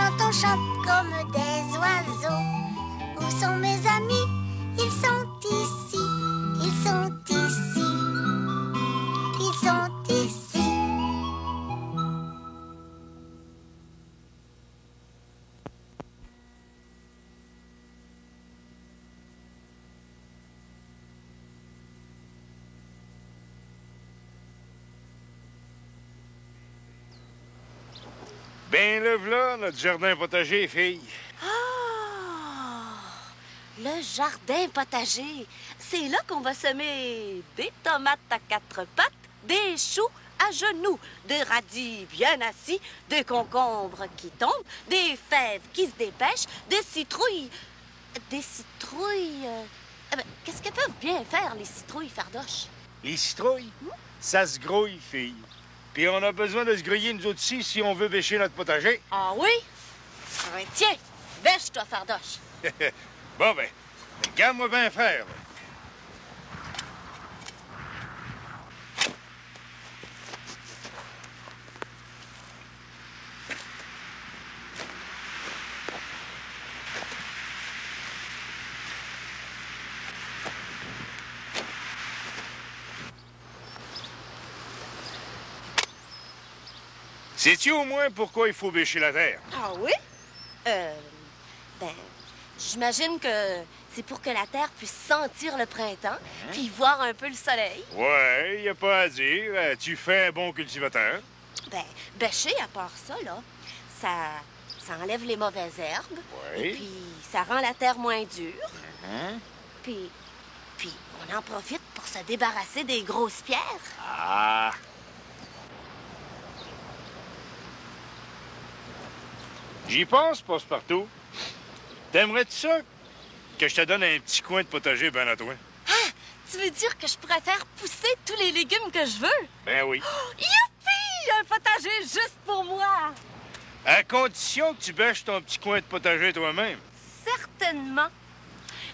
quand on chante comme des oiseaux. Où sont mes amis? Ils sont ici, ils sont ici, ils sont ici. Ben le v'là, notre jardin potager, fille. Ah! Le jardin potager. C'est là qu'on va semer des tomates à quatre pattes, des choux à genoux, des radis bien assis, des concombres qui tombent, des fèves qui se dépêchent, des citrouilles... Des citrouilles... qu'est-ce qu'elles peuvent bien faire, les citrouilles, Fardoche? Les citrouilles, ça se grouille, fille. Puis on a besoin de se grouiller nous autres ici si on veut bêcher notre potager. Ah oui? Tiens, bêche-toi, Fardoche. Bon, ben, regarde-moi bien faire. Là. Sais-tu au moins pourquoi il faut bêcher la terre? Ah oui? J'imagine que c'est pour que la terre puisse sentir le printemps, puis voir un peu le soleil. Ouais, y a pas à dire. Tu fais un bon cultivateur. Ben, bêcher, à part ça, là, ça enlève les mauvaises herbes. Oui. Et puis, ça rend la terre moins dure. Puis, on en profite pour se débarrasser des grosses pierres. Ah! J'y pense, passe-partout. T'aimerais-tu ça que je te donne un petit coin de potager ben à toi? Ah! Tu veux dire que je pourrais faire pousser tous les légumes que je veux? Ben oui. Oh, youpi! Un potager juste pour moi! À condition que tu bêches ton petit coin de potager toi-même. Certainement.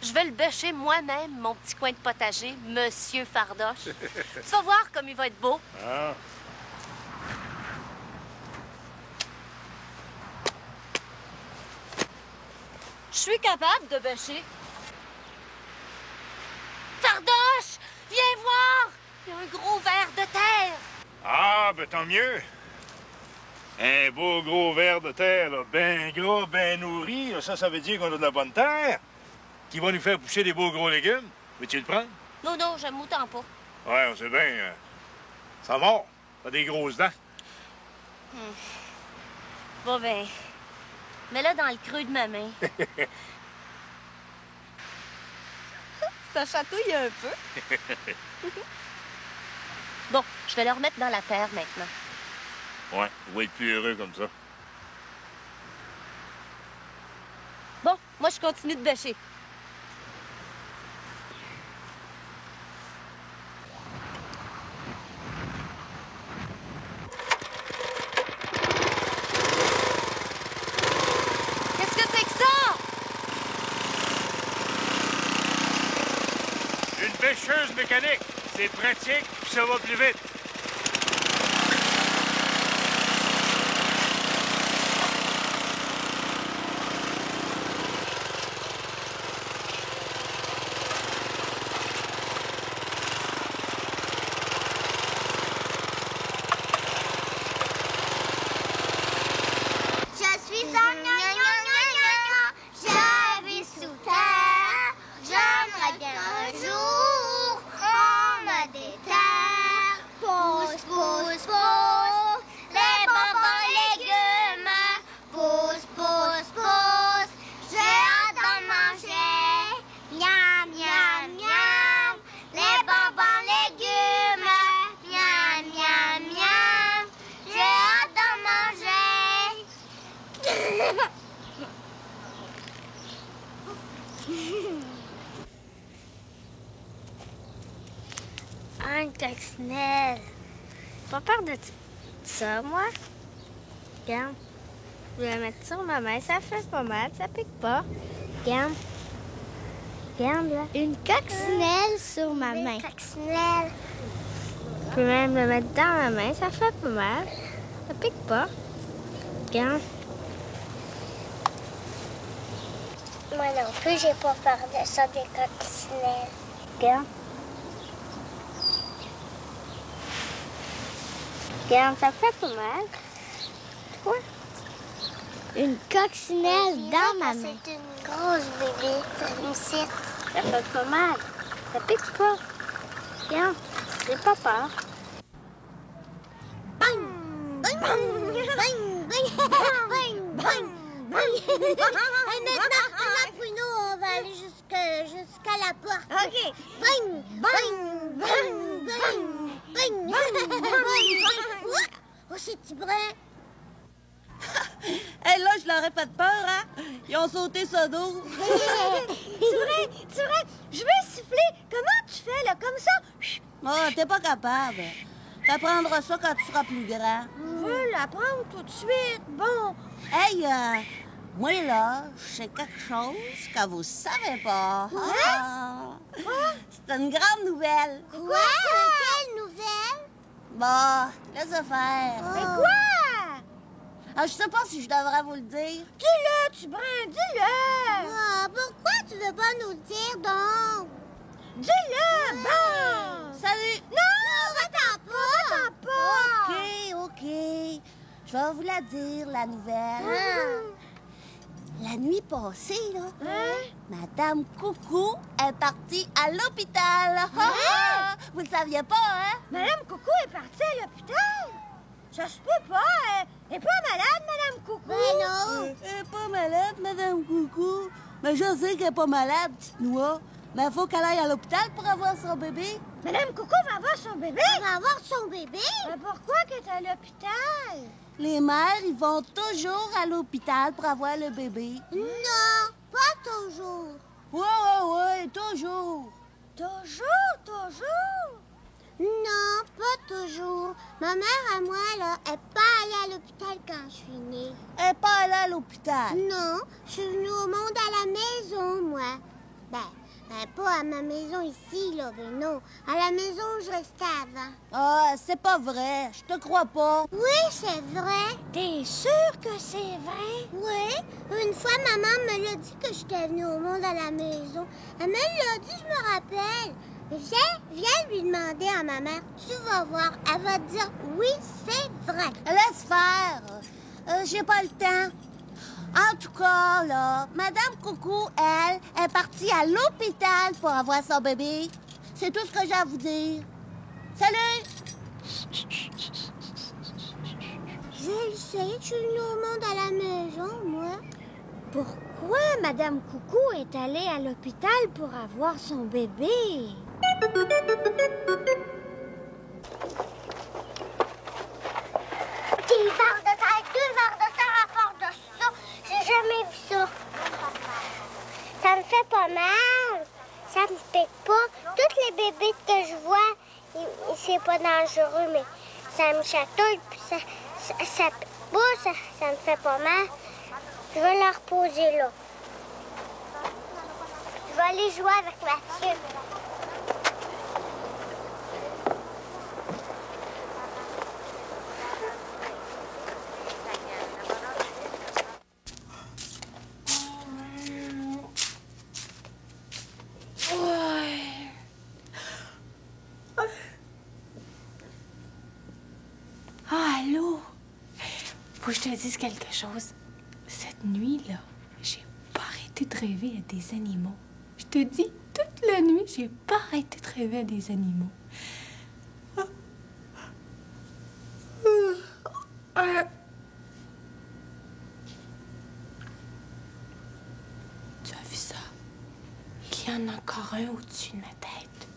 Je vais le bêcher moi-même, mon petit coin de potager, Monsieur Fardoche. Tu vas voir comme il va être beau. Ah. Je suis capable de bêcher. Fardoche, viens voir! Il y a un gros ver de terre. Ah, ben tant mieux. Un beau gros ver de terre, là, ben gros, ben nourri. Là, ça veut dire qu'on a de la bonne terre qui va nous faire pousser des beaux gros légumes. Veux-tu le prendre? Non, non, j'aime autant pas. Ouais, on sait bien. Ça mord. T'as des grosses dents. Bon, ben, mets-le dans le creux de ma main. Ça chatouille un peu. Bon, je vais le remettre dans la terre maintenant. Ouais, il va être plus heureux comme ça. Bon, moi, je continue de bêcher. Qu'est-ce que c'est que ça? Une bêcheuse mécanique. C'est pratique, puis ça va plus vite. Je suis un je vis sous terre. J'aimerais bien un jour prendre des terres. Pousse, pousse, pousse, les bonbons légumes. Pousse, pousse, pousse, j'ai hâte d'en manger. Miam, miam, miam, les bonbons légumes. Miam, miam, miam, j'ai hâte d'en manger. Un coccinelle. Pas peur de ça, moi? Regarde. Je vais la mettre sur ma main. Ça fait pas mal. Ça pique pas. Regarde. Regarde, là. Une coccinelle sur ma main. Une coccinelle. Je peux même le mettre dans ma main. Ça fait pas mal. Ça pique pas. Regarde. non plus, j'ai pas peur de ça, des coccinelles. Regarde. Regarde, ça fait pas mal. Quoi? Une coccinelle dans ma main. C'est une grosse bébé. Une cire. Ça fait pas mal. Ça pique pas. Regarde, j'ai pas peur. Bang! Bang! Bang! Bang! Bang! Bang! Et maintenant, Bruno, on va aller jusqu'à la porte. OK. Bang! Bang! Bang! Bang! Bang! Bang! Oh, c'est petit brin. Hé, là, je leur ai fait peur, hein? Ils ont sauté ça d'eau. C'est vrai. Je vais siffler. Comment tu fais, là, comme ça? Oh, t'es pas capable. T'apprendras ça quand tu seras plus grand. Je veux l'apprendre tout de suite. Bon. Hey, moi, là, je sais quelque chose que vous savez pas. C'est une grande nouvelle. Quoi? Quelle nouvelle? Bon, laissez faire. Mais quoi? Je sais pas si je devrais vous le dire. Dis-le, tu brin, dis-le. Pourquoi tu veux pas nous le dire, donc? Dis-le, bon. Salut. Non, va-t'en pas. OK. Je vais vous la dire, la nouvelle. La nuit passée, là, Madame Coucou est partie à l'hôpital. Vous le saviez pas, hein? Madame Coucou est partie à l'hôpital? Ça se peut pas. Elle est pas malade, Madame Coucou. Ben non. Elle est pas malade, Madame Coucou. Mais je sais qu'elle est pas malade, petite noix. Mais il faut qu'elle aille à l'hôpital pour avoir son bébé. Madame Coucou va avoir son bébé? Elle va avoir son bébé? Mais pourquoi qu'elle est à l'hôpital? Les mères, ils vont toujours à l'hôpital pour avoir le bébé. Non, pas toujours. Ouais, toujours. Toujours? Non, pas toujours. Ma mère à moi, là, elle n'est pas allée à l'hôpital quand je suis née. Elle n'est pas allée à l'hôpital. Non, je suis venue au monde à la maison, moi. Ben, pas à ma maison ici, là, ben non. À la maison où je restais avant. Ah, c'est pas vrai. Je te crois pas. Oui, c'est vrai. T'es sûre que c'est vrai? Oui. Une fois, maman me l'a dit que j'étais venue au monde à la maison. Elle me l'a dit, je me rappelle. Viens lui demander à ma mère. Tu vas voir, elle va te dire oui, c'est vrai. Laisse faire. J'ai pas le temps. En tout cas, là, Madame Coucou, elle, est partie à l'hôpital pour avoir son bébé. C'est tout ce que j'ai à vous dire. Salut! Je le sais, je suis venue au monde à la maison, moi. Pourquoi Madame Coucou est allée à l'hôpital pour avoir son bébé? 2 verres de terre à part de ça. J'ai jamais vu ça. Ça me fait pas mal. Ça me pique pas. Tous les bébés que je vois, c'est pas dangereux, mais ça me chatouille, puis ça pique pas, ça me fait pas mal. Je vais la reposer là. Je vais aller jouer avec Mathieu. Allô? Faut que je te dise quelque chose. Cette nuit-là, j'ai pas arrêté de rêver à des animaux. Je te dis, toute la nuit, j'ai pas arrêté de rêver à des animaux. Tu as vu ça? Il y en a encore un au-dessus de ma tête.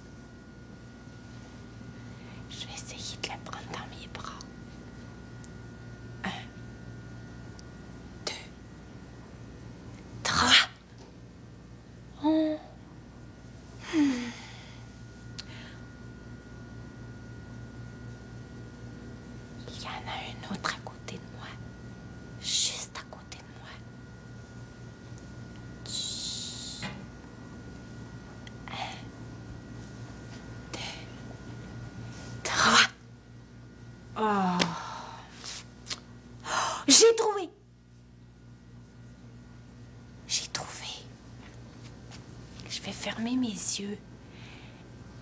Je vais essayer de le prendre dans mes bras. 1, 2, 3. Oh. Il y en a un autre à côté de moi. Juste à côté de moi. Chut. 1, 2, je vais fermer mes yeux.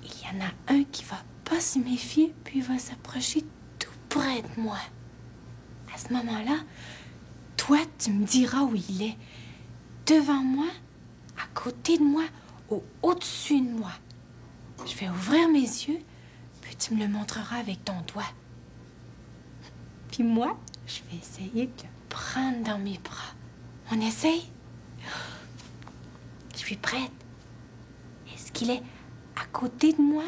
Il y en a un qui va pas se méfier, puis il va s'approcher tout près de moi. À ce moment-là, toi, tu me diras où il est. Devant moi, à côté de moi ou au-dessus de moi. Je vais ouvrir mes yeux, puis tu me le montreras avec ton doigt. Puis moi, je vais essayer de le prendre dans mes bras. On essaye? Je suis prête. Est-ce qu'il est à côté de moi,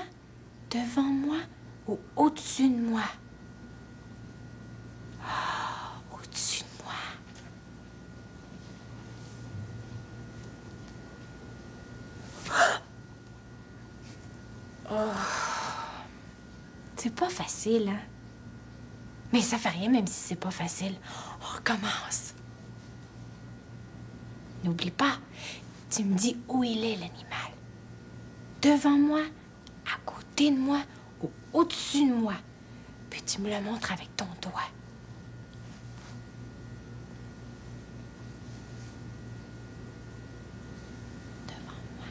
devant moi ou au-dessus de moi? Oh, au-dessus de moi. Oh. C'est pas facile, hein? Mais ça fait rien, même si c'est pas facile. On recommence. N'oublie pas, tu me dis où il est, l'animal. Devant moi, à côté de moi ou au-dessus de moi. Puis tu me le montres avec ton doigt. Devant moi.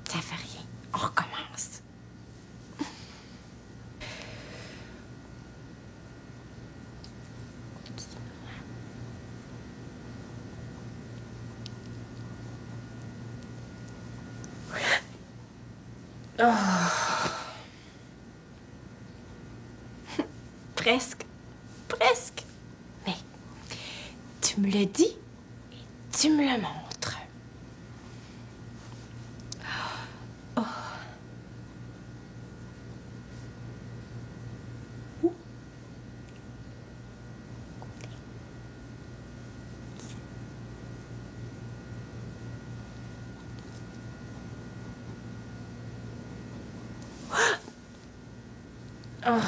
Ça fait rien. On recommence. Presque. Presque. Mais tu me le dis et tu me le montres. Oh. Où? Oh.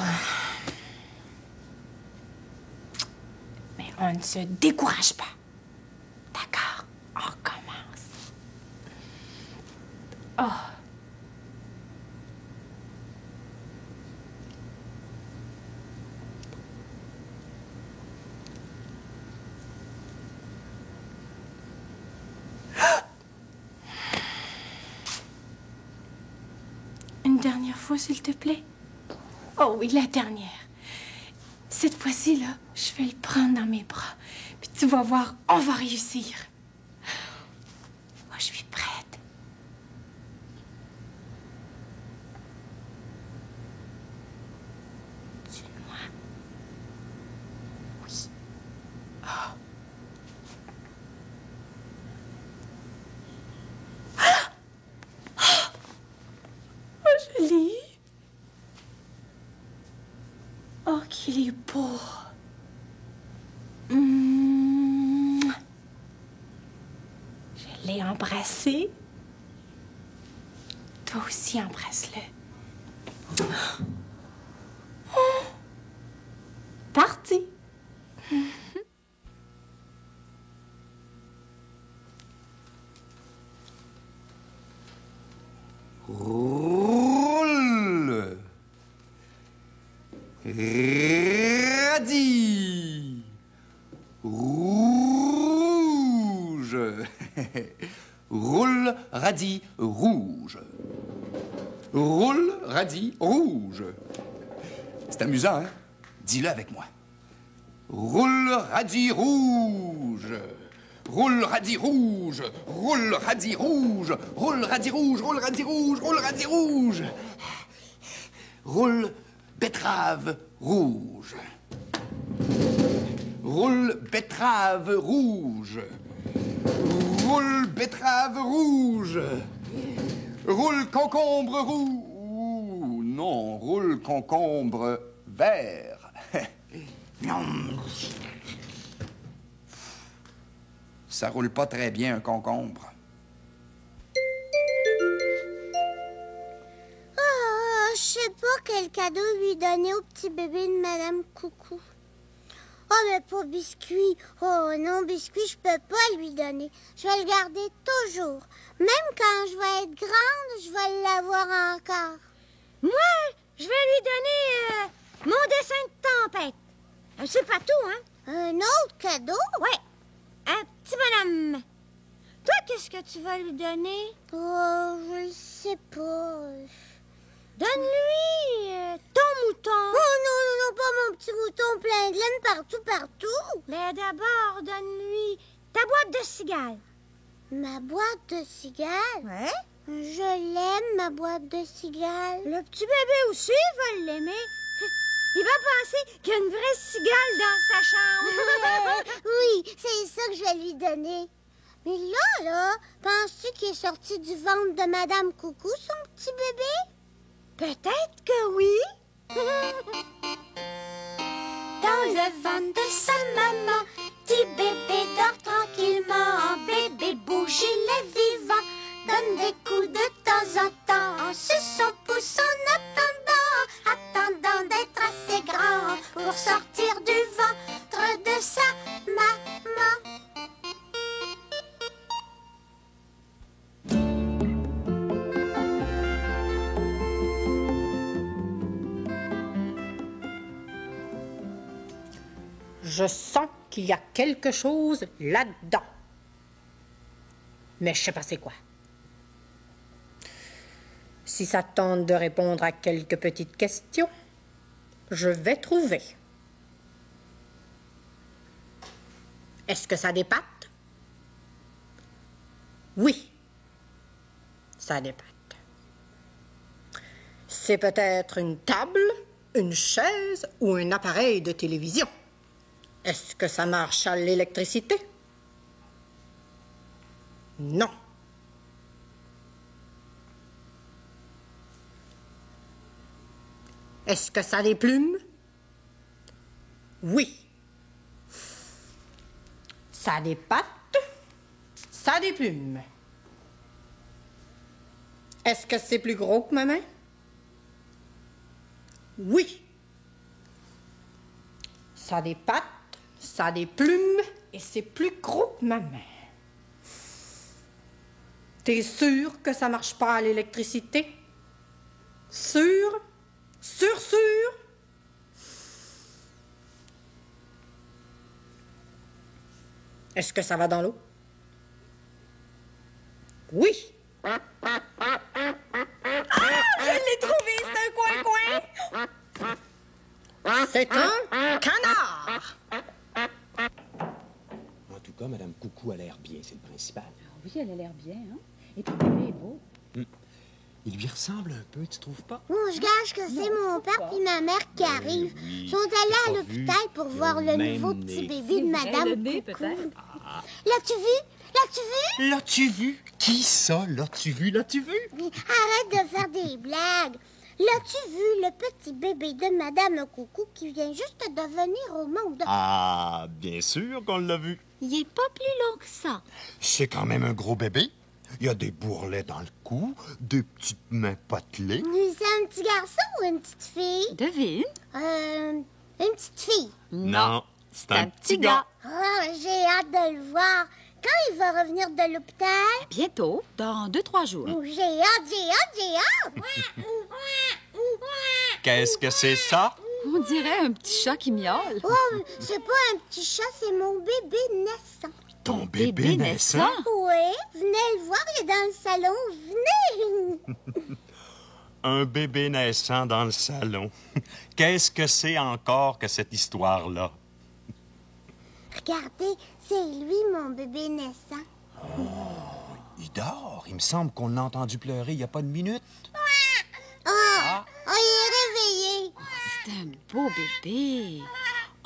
Mais on ne se décourage pas. D'accord, on recommence. Oh. Une dernière fois, s'il te plaît. Oh oui, la dernière. Cette fois-ci, là, je vais le prendre dans mes bras. Puis tu vas voir, on va réussir. Moi, je suis prête. Suis-moi. Oui. Oh. Oh, je l'ai eu. Oh, qu'il est beau. Je l'ai embrassé. Toi aussi, embrasse-le. Oh. Parti. Roule. Radis. Rouge. Roule, radis, rouge. Roule, radis, rouge. C'est amusant, hein? Dis-le avec moi. Roule, radis, rouge. Roule, radis, rouge. Roule, radis, rouge. Roule, radis, rouge. Roule, radis, rouge. Roule, radis, rouge. Roule, betterave, rouge. Roule, betterave, rouge. Roule, betterave, rouge. Roule, concombre, rouge. Non, roule, concombre, vert. Ça roule pas très bien, un concombre. Oh, je sais pas quel cadeau lui donner au petit bébé de Madame Coucou. Oh, mais pas Biscuit. Oh non, Biscuit, je peux pas lui donner. Je vais le garder toujours. Même quand je vais être grande, je vais l'avoir encore. Moi, je vais lui donner mon dessin de tempête. C'est pas tout, hein? Un autre cadeau? Ouais, un petit bonhomme. Toi, qu'est-ce que tu vas lui donner? Oh, je le sais pas. Donne-lui ton mouton. Oh non, non, non, pas mon petit mouton plein de laine partout, partout. Mais d'abord, donne-lui ta boîte de cigales. Ma boîte de cigales? Ouais. Je l'aime, ma boîte de cigales. Le petit bébé aussi va l'aimer. Il va penser qu'il y a une vraie cigale dans sa chambre. Oui, c'est ça que je vais lui donner. Mais là, penses-tu qu'il est sorti du ventre de Madame Coucou, son petit bébé? Peut-être que oui. Dans le ventre de sa maman, petit bébé dort tranquillement. Bébé bouge, il est vivant. Donne des coups de temps en temps. En suçant, pousse en attendant d'être assez grand pour sortir du ventre de sa maman. Je sens qu'il y a quelque chose là-dedans. Mais je sais pas c'est quoi. Si ça tente de répondre à quelques petites questions, je vais trouver. Est-ce que ça a des pattes? Oui, ça a des pattes. C'est peut-être une table, une chaise ou un appareil de télévision. Est-ce que ça marche à l'électricité? Non. Est-ce que ça a des plumes? Oui. Ça a des pattes, ça a des plumes. Est-ce que c'est plus gros que ma main? Oui. Ça a des pattes, ça a des plumes et c'est plus gros que ma main. T'es sûr que ça marche pas à l'électricité? Sûr? Sûr, sûr? Est-ce que ça va dans l'eau? Oui. Ah, je l'ai trouvé, c'est un coin-coin. C'est un canard. En tout cas, Madame Coucou a l'air bien, c'est le principal. Oui, elle a l'air bien, hein? Et ton bébé est beau. Il lui ressemble un peu, tu trouves pas? Bon, je gage que c'est mon père et ma mère qui arrivent. Ils sont allés à l'hôpital pour voir le nouveau petit bébé de Madame Coucou. L'as-tu vu? L'as-tu vu? L'as-tu vu? Qui ça? L'as-tu vu? L'as-tu vu? Arrête de faire des blagues. L'as-tu vu, le petit bébé de Madame Coucou qui vient juste de venir au monde? Ah, bien sûr qu'on l'a vu. Il est pas plus long que ça. C'est quand même un gros bébé. Il y a des bourrelets dans le cou, des petites mains potelées. C'est un petit garçon ou une petite fille? Devine. Une petite fille. Non, c'est un petit gars. Oh, j'ai hâte de le voir. Quand il va revenir de l'hôpital? Bientôt, dans 2-3 jours. Oh, j'ai hâte. Qu'est-ce que c'est ça? On dirait un petit chat qui miaule. Oh, c'est pas un petit chat, c'est mon bébé naissant. Ton bébé naissant? Oui, venez le voir, il est dans le salon. Venez! Un bébé naissant dans le salon. Qu'est-ce que c'est encore que cette histoire-là? Regardez, c'est lui, mon bébé naissant. Oh, il dort. Il me semble qu'on l'a entendu pleurer il n'y a pas de minute. Oh, il est réveillé. C'est un beau bébé.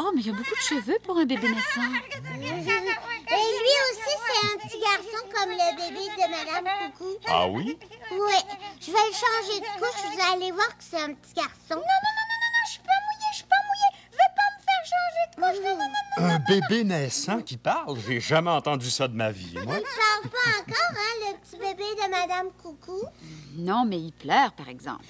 Oh, mais il y a beaucoup de cheveux pour un bébé naissant. Et lui aussi, c'est un petit garçon comme le bébé de Madame Coucou. Ah oui? Oui, je vais le changer de couche, vous allez voir que c'est un petit garçon. Non, je suis pas mouillée. Je vais pas me faire changer de couche. Non. Un bébé naissant qui parle? J'ai jamais entendu ça de ma vie, moi. Il parle pas encore, hein, le petit bébé de Madame Coucou? Non, mais il pleure, par exemple.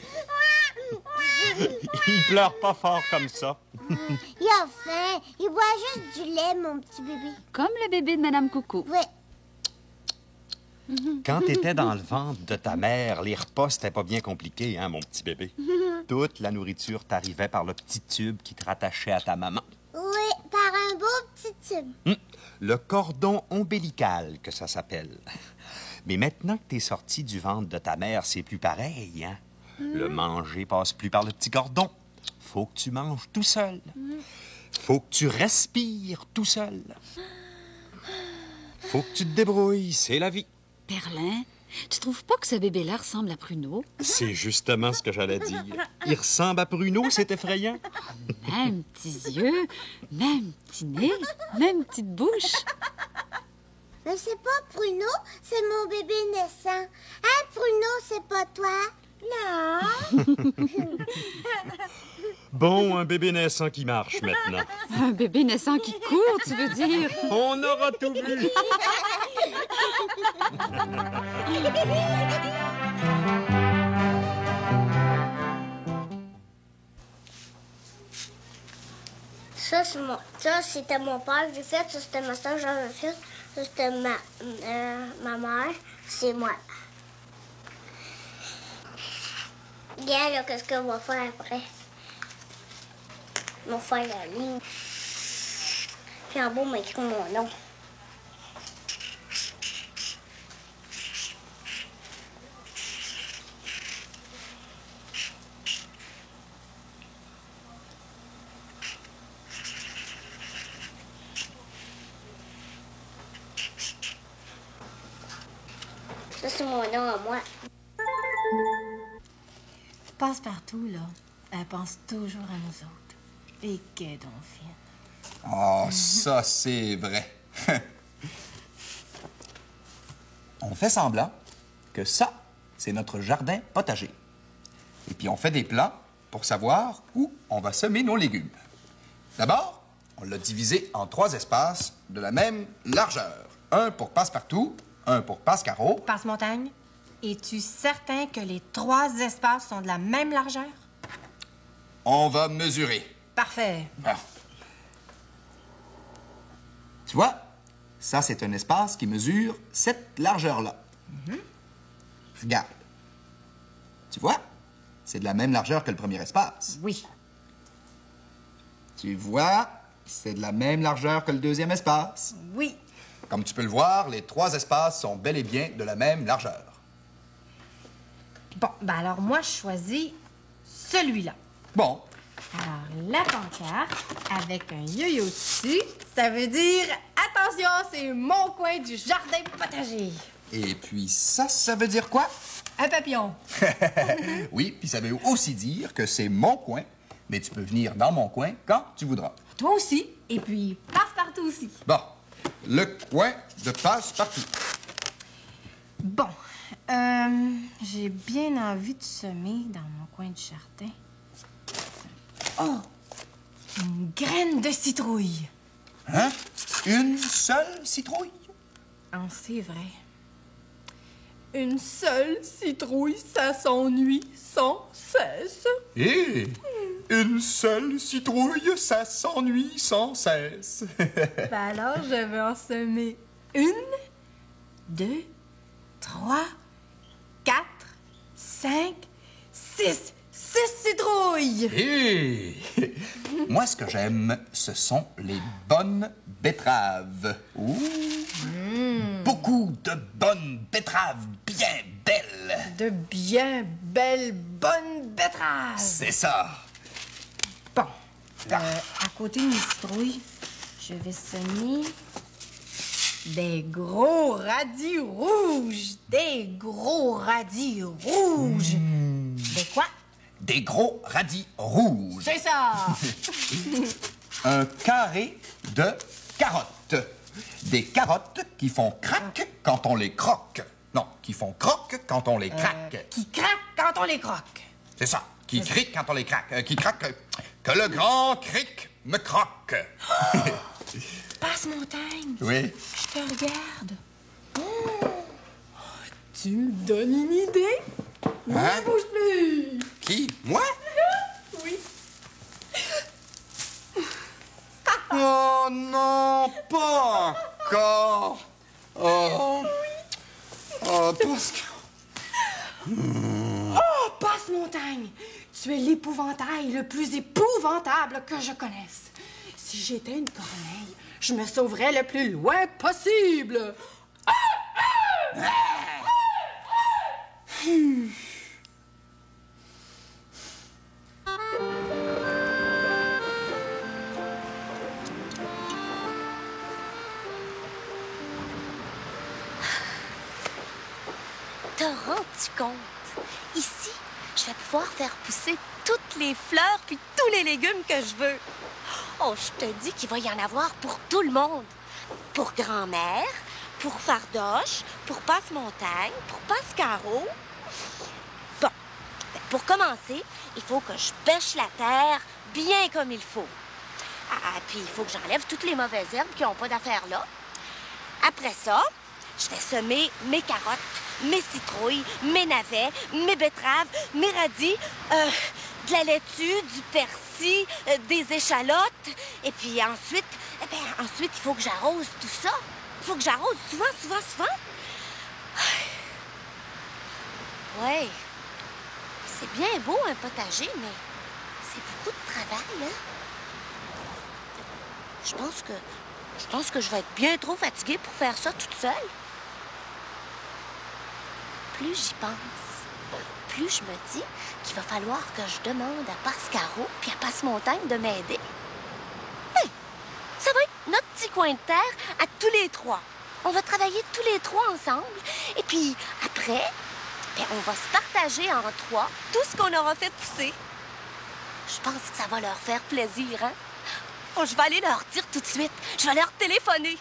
Il pleure pas fort comme ça. Il a faim. Il boit juste du lait, mon petit bébé. Comme le bébé de Madame Coucou. Oui. Quand t'étais dans le ventre de ta mère, les repas, c'était pas bien compliqué, hein, mon petit bébé? Toute la nourriture t'arrivait par le petit tube qui te rattachait à ta maman. Oui, par un beau petit tube. Le cordon ombilical, que ça s'appelle. Mais maintenant que t'es sorti du ventre de ta mère, c'est plus pareil, hein? Le manger passe plus par le petit cordon. Faut que tu manges tout seul. Faut que tu respires tout seul. Faut que tu te débrouilles, c'est la vie. Perlin, tu trouves pas que ce bébé-là ressemble à Pruneau? C'est justement ce que j'allais dire. Il ressemble à Pruneau, c'est effrayant. Même petits yeux, même petit nez, même petite bouche. Mais c'est pas Pruneau, c'est mon bébé naissant. Hein, Pruneau, c'est pas toi? Non. Bon, un bébé naissant qui marche maintenant. Un bébé naissant qui court, tu veux dire? On aura tout vu. Ça, c'était mon père que j'ai fait. Ça, c'était ma soeur que j'avais fait. Ça, c'était ma mère. C'est moi. Regarde, là, qu'est-ce qu'on va faire après. On va faire la ligne. Puis en bas, on m'a écrit mon nom. Ça, c'est mon nom à moi. Passe-partout, là, elle pense toujours à nous autres. Et qu'elle est donc fine. Oh, ça, c'est vrai. On fait semblant que ça, c'est notre jardin potager. Et puis, on fait des plans pour savoir où on va semer nos légumes. D'abord, on l'a divisé en 3 espaces de la même largeur. Un pour Passe-Partout, un pour Passe-Carreau. Passe-Montagne, es-tu certain que les 3 espaces sont de la même largeur? On va mesurer. Parfait. Ah. Tu vois, ça, c'est un espace qui mesure cette largeur-là. Regarde. Tu vois, c'est de la même largeur que le premier espace. Oui. Tu vois, c'est de la même largeur que le deuxième espace. Oui. Comme tu peux le voir, les 3 espaces sont bel et bien de la même largeur. Bon, ben alors moi, je choisis celui-là. Bon. Alors, la pancarte avec un yo-yo dessus, ça veut dire « Attention, c'est mon coin du jardin potager Et puis ça veut dire quoi? ». Un papillon. Oui, puis ça veut aussi dire que c'est mon coin, mais tu peux venir dans mon coin quand tu voudras. Toi aussi. Et puis, Passe-Partout aussi. Bon, le coin de Passe-Partout. Bon, j'ai bien envie de semer dans mon coin du jardin. Oh! Une graine de citrouille. Hein? Une seule citrouille? Oh, c'est vrai. Une seule citrouille, ça s'ennuie sans cesse. Et une seule citrouille, ça s'ennuie sans cesse. Ben alors, je vais en semer 1, 2, 3, 4, 5, 6. 6 citrouilles! Hé! Moi, ce que j'aime, ce sont les bonnes betteraves. Ouh! Beaucoup de bonnes betteraves bien belles. De bien belles, bonnes betteraves. C'est ça. Bon, à côté de mes citrouilles, je vais semer des gros radis rouges. Des gros radis rouges. Des quoi? Des gros radis rouges. C'est ça! Un carré de carottes. Des carottes qui font crac quand on les croque. Non, qui font croque quand on les craque. Qui craquent quand on les croque. C'est ça. Qui cric quand on les craque. Qui craque. Que le grand cric me croque. Passe-Montagne. Oui. Je te regarde. Oh, tu me donnes une idée? Hein? Ne bouge plus. Qui? Moi? Oui. Oh non, pas encore. Oh. Oh, parce que... Oh, Passe-Montagne. Tu es l'épouvantail le plus épouvantable que je connaisse. Si j'étais une corneille, je me sauverais le plus loin possible. Te rends-tu compte? Ici, je vais pouvoir faire pousser toutes les fleurs puis tous les légumes que je veux. Oh, je te dis qu'il va y en avoir pour tout le monde. Pour grand-mère, pour Fardoche, pour Passe-Montagne, pour Passe-Carreau. Bon, ben, pour commencer, il faut que je bêche la terre bien comme il faut. Ah, puis il faut que j'enlève toutes les mauvaises herbes qui n'ont pas d'affaire là. Après ça, je vais semer mes carottes, mes citrouilles, mes navets, mes betteraves, mes radis, de la laitue, du persil, des échalotes. Et puis ensuite, ensuite, il faut que j'arrose tout ça. Il faut que j'arrose souvent. Ouais, c'est bien beau un potager, mais c'est beaucoup de travail, hein? Je pense que je vais être bien trop fatiguée pour faire ça toute seule. Plus j'y pense, plus je me dis qu'il va falloir que je demande à Passe-Carreau puis à Passe-Montagne de m'aider. Hey, ça va être notre petit coin de terre à tous les trois. On va travailler tous les trois ensemble. Et puis après, on va se partager en trois tout ce qu'on aura fait pousser. Je pense que ça va leur faire plaisir, hein? Oh, je vais aller leur dire tout de suite. Je vais leur téléphoner.